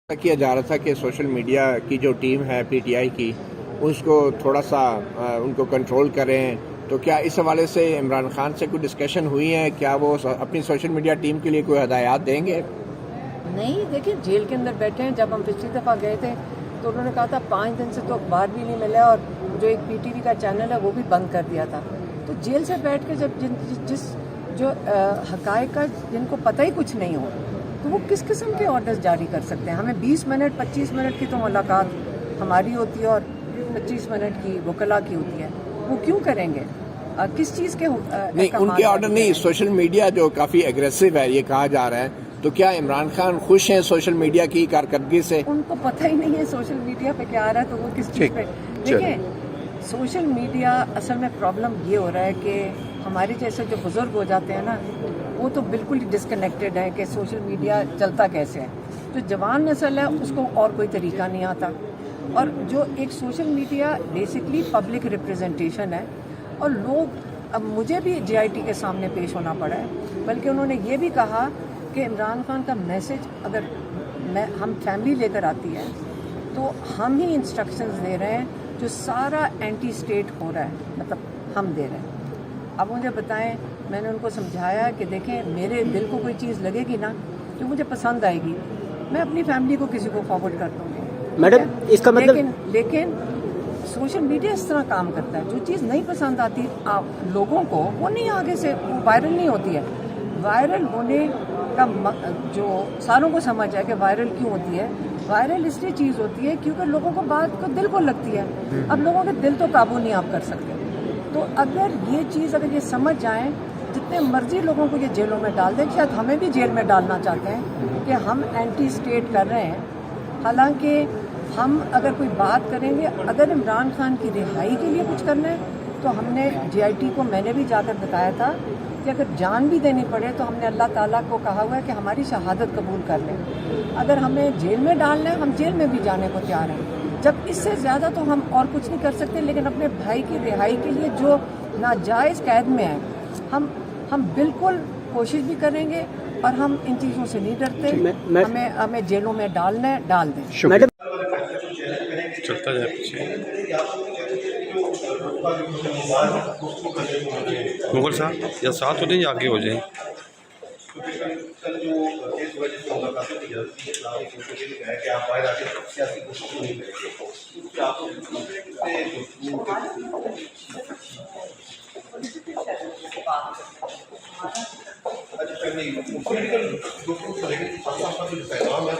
کیا جا رہا تھا کہ سوشل میڈیا کی جو ٹیم ہے پی ٹی آئی کی اس کو تھوڑا سا ان کو کنٹرول کریں، تو کیا اس حوالے سے عمران خان سے کوئی ڈسکشن ہوئی ہے؟ کیا وہ اپنی سوشل میڈیا ٹیم کے لیے کوئی ہدایات دیں گے؟ نہیں، دیکھیں جیل کے اندر بیٹھے ہیں. جب ہم پچھلی دفعہ گئے تھے تو انہوں نے کہا تھا 5 دن سے تو اخبار بھی نہیں ملا اور جو ایک پی ٹی وی کا چینل ہے وہ بھی بند کر دیا تھا. تو جیل سے بیٹھ کے جب جس جو حقائق کا جن کو پتہ ہی کچھ نہیں ہو تو وہ کس قسم کے آرڈرز جاری کر سکتے ہیں؟ ہمیں 20 منٹ 25 منٹ کی تو ملاقات ہماری ہوتی ہے اور 25 منٹ کی وکلا کی ہوتی ہے. وہ کیوں کریں گے؟ کس چیز کے نہیں، ان کے آرڈر نہیں. سوشل میڈیا جو کافی ایگریسو ہے یہ کہا جا رہا ہے، تو کیا عمران خان خوش ہیں سوشل میڈیا کی کارکردگی سے؟ ان کو پتہ ہی نہیں ہے سوشل میڈیا پہ کیا آ رہا ہے تو وہ کس چیز پہ. دیکھیں، سوشل میڈیا اصل میں پرابلم یہ ہو رہا ہے کہ ہمارے جیسے جو بزرگ ہو جاتے ہیں نا وہ تو بالکل ڈسکنیکٹڈ ہے کہ سوشل میڈیا چلتا کیسے ہے. جو جوان نسل ہے اس کو اور کوئی طریقہ نہیں آتا. اور جو ایک social media basically public representation ہے اور لوگ اب مجھے بھی جے آئی ٹی کے سامنے پیش ہونا پڑا ہے، بلکہ انہوں نے یہ بھی کہا کہ عمران خان کا میسج اگر ہم فیملی لے کر آتی ہے تو ہم ہی انسٹرکشنز دے رہے ہیں جو سارا اینٹی اسٹیٹ ہو رہا ہے، مطلب ہم دے رہے ہیں. اب مجھے بتائیں، میں نے ان کو سمجھایا کہ دیکھیں میرے دل کو کوئی چیز لگے گی نا جو مجھے پسند آئے گی میں اپنی فیملی کو کسی کو فارورڈ کر دوں گی میڈم. اس کا مطلب لیکن سوشل میڈیا اس طرح کام کرتا ہے، جو چیز نہیں پسند آتی لوگوں کو وہ نہیں آگے سے وہ وائرل نہیں ہوتی ہے. وائرل ہونے کا جو ساروں کو سمجھ ہے کہ وائرل کیوں ہوتی ہے، وائرل اس لیے چیز ہوتی ہے کیونکہ لوگوں کو بات کو دل کو لگتی ہے. اب لوگوں کے دل تو قابو نہیں آپ کر سکتے. تو اگر یہ چیز اگر یہ سمجھ جائیں، جتنے مرضی لوگوں کو یہ جیلوں میں ڈال دیں، شاید ہمیں بھی جیل میں ڈالنا چاہتے ہیں کہ ہم اینٹی اسٹیٹ کر رہے ہیں. حالانکہ ہم اگر کوئی بات کریں گے، اگر عمران خان کی رہائی کے لیے کچھ کرنا ہے تو ہم نے جے آئی ٹی کو میں نے بھی جا کر بتایا تھا کہ اگر جان بھی دینی پڑے تو ہم نے اللہ تعالیٰ کو کہا ہوا ہے کہ ہماری شہادت قبول کر لیں. اگر ہمیں جیل میں ڈالنا ہے ہم جیل میں بھی جانے کو تیار ہیں. جب اس سے زیادہ تو ہم اور کچھ نہیں کر سکتے، لیکن اپنے بھائی کی رہائی کے لیے جو ناجائز قید میں ہے ہم بالکل کوشش بھی کریں گے اور ہم ان چیزوں سے نہیں ڈرتے. ہمیں جیلوں میں ڈالنا ہے ڈال دیں. میڈم چلتا جائے پیچھے. مغل صاحب یا ساتھ ہو جائیں یا آگے ہو جائیں. پیغام ہے